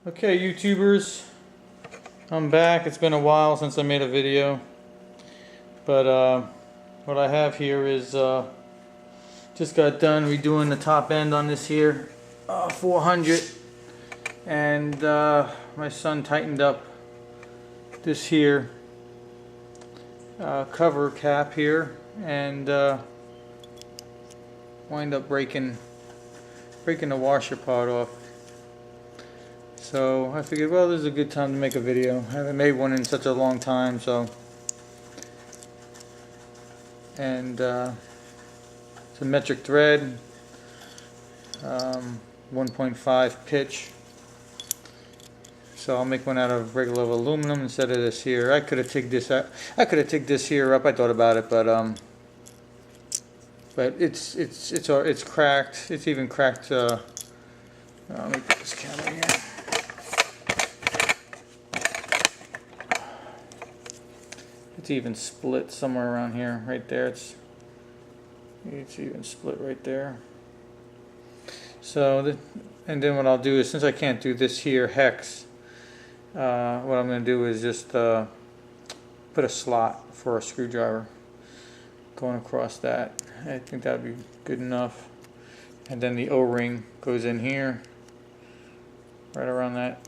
Okay, YouTubers, I'm back. It's been a while since I made a video, but what I have here is just got done redoing the top end on this here 400, and my son tightened up this here cover cap here, and wind up breaking the washer part off. So I figured, well, this is a good time to make a video. I haven't made one in such a long time, so. And it's a metric thread, 1.5 pitch. So I'll make one out of regular aluminum instead of this here. I could have tigged this out. I could have tigged this here up. I thought about it, but it's cracked. It's even cracked. Let me put this camera here. It's even split somewhere around here, right there. It's even split right there. So, and then what I'll do is, since I can't do this here hex, what I'm going to do is just put a slot for a screwdriver going across that. I think that would be good enough. And then the O-ring goes in here, right around that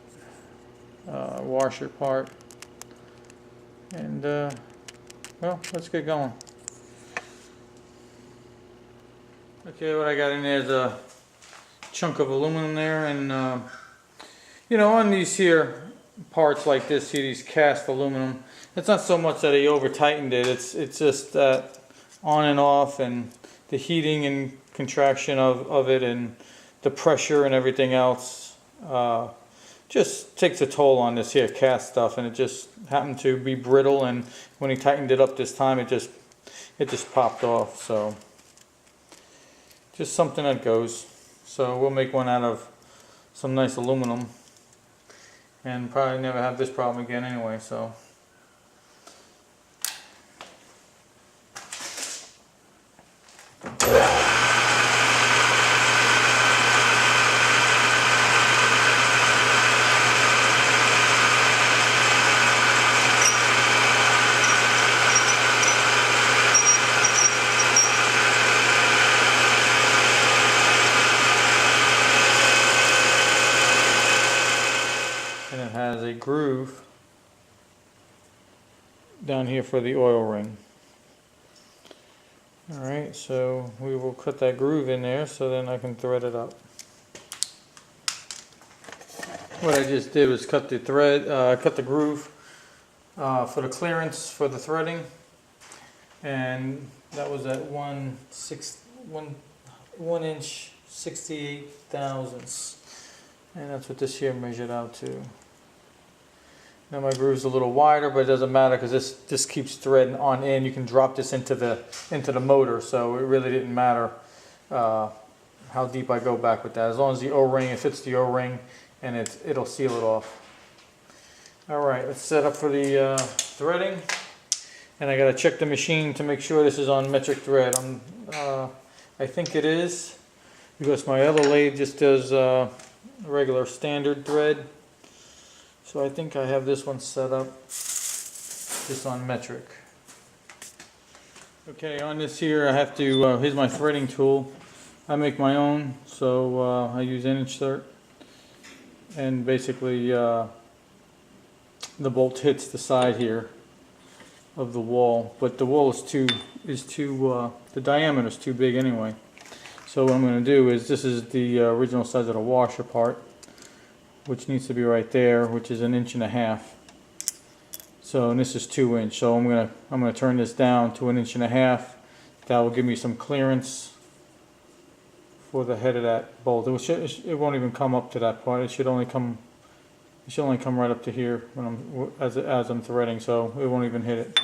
washer part. And well, let's get going. Okay, what I got in there is a chunk of aluminum there, and you know, on these here parts like this, see these cast aluminum, it's not so much that he over tightened it, it's just that on and off, and the heating and contraction of it, and the pressure and everything else just takes a toll on this here cast stuff, and it just happened to be brittle, and when he tightened it up this time, it just popped off. So just something that goes. So we'll make one out of some nice aluminum, and probably never have this problem again anyway. So has a groove down here for the oil ring. Alright, so we will cut that groove in there so then I can thread it up. What I just did was cut the thread, cut the groove for the clearance for the threading, and that was at 1 inch 68 thousandths, and that's what this here measured out to. Now my groove's a little wider, but it doesn't matter because this keeps threading on in. You can drop this into the motor, so it really didn't matter how deep I go back with that. As long as the O-ring, it fits the O-ring, and it'll seal it off. All right, let's set up for the threading, and I gotta check the machine to make sure this is on metric thread. I think it is, because my other lathe just does regular standard thread. So I think I have this one set up just on metric. Okay, on this here I have to, here's my threading tool. I make my own, so I use an insert, and basically the bolt hits the side here of the wall, but the wall is too the diameter is too big anyway. So what I'm going to do is, this is the original size of the washer part, which needs to be right there, which is 1.5 inches. So, and this is 2 inch. So I'm gonna turn this down to 1.5 inches. That will give me some clearance for the head of that bolt. It won't even come up to that part. It should only come right up to here when as I'm threading. So it won't even hit it.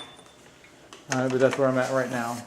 All right, but that's where I'm at right now.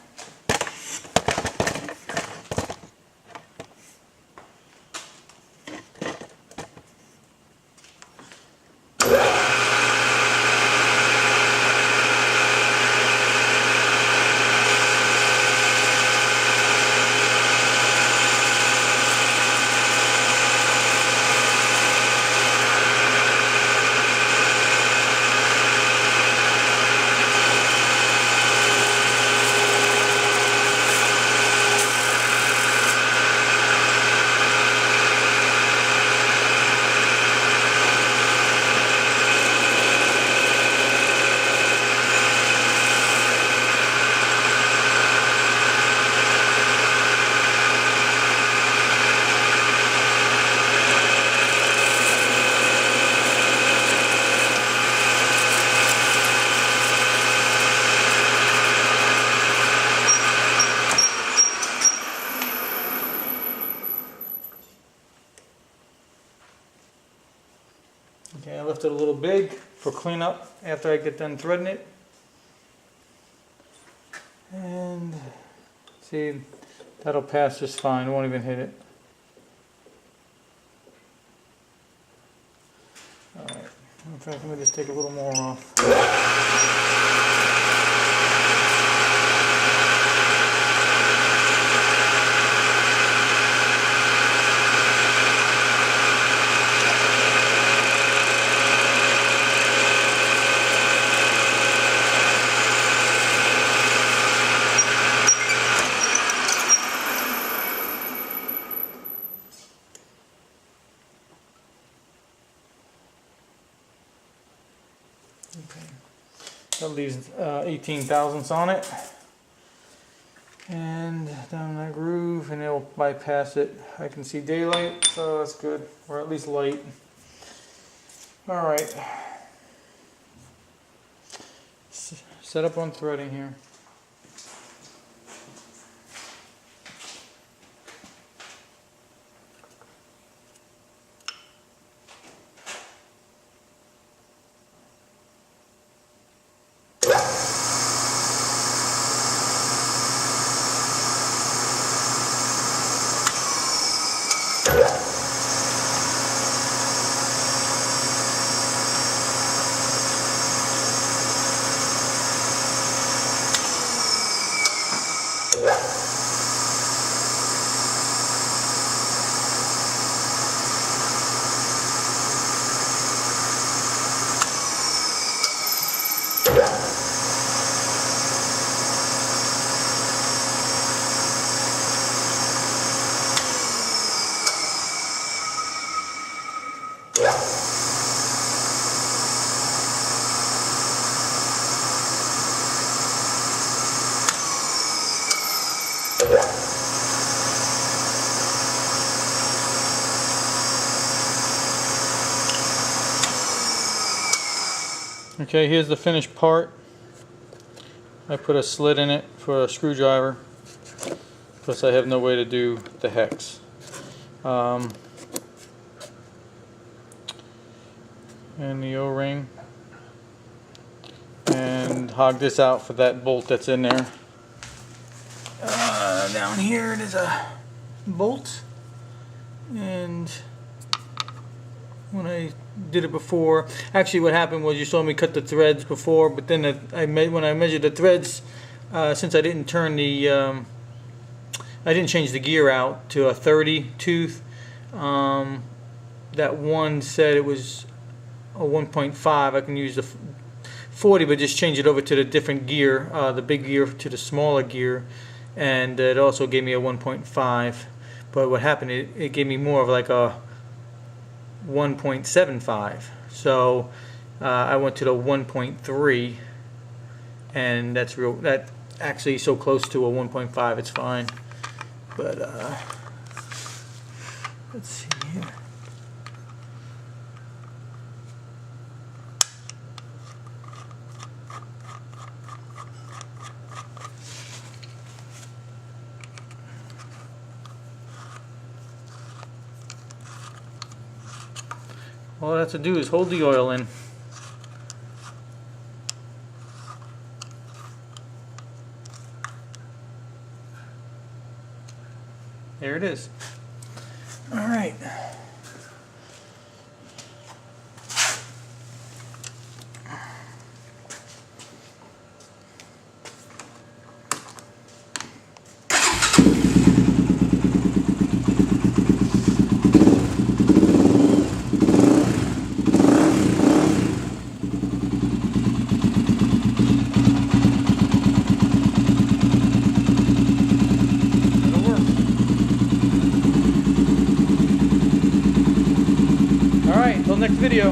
Okay, I left it a little big for cleanup after I get done threading it. And see, that'll pass just fine, it won't even hit it. Alright, in fact, let me just take a little more off. Okay. That leaves 18 thousandths on it, and down that groove, and it'll bypass it. I can see daylight, so that's good, or at least light. All right, set up on threading here. Okay, here's the finished part. I put a slit in it for a screwdriver, plus I have no way to do the hex. And the O-ring, and hog this out for that bolt that's in there. Down here it is a bolt, and when I did it before, actually what happened was you saw me cut the threads before, but then when I measured the threads, since I didn't turn the I didn't change the gear out to a 30 tooth, that one said it was a 1.5. I can use the 40, but just change it over to the different gear, the big gear to the smaller gear, and it also gave me a 1.5. But what happened, it gave me more of like a 1.75. So I went to the 1.3, and that actually so close to a 1.5, it's fine. But let's see here. All I have to do is hold the oil in. There it is. All right. Until next video.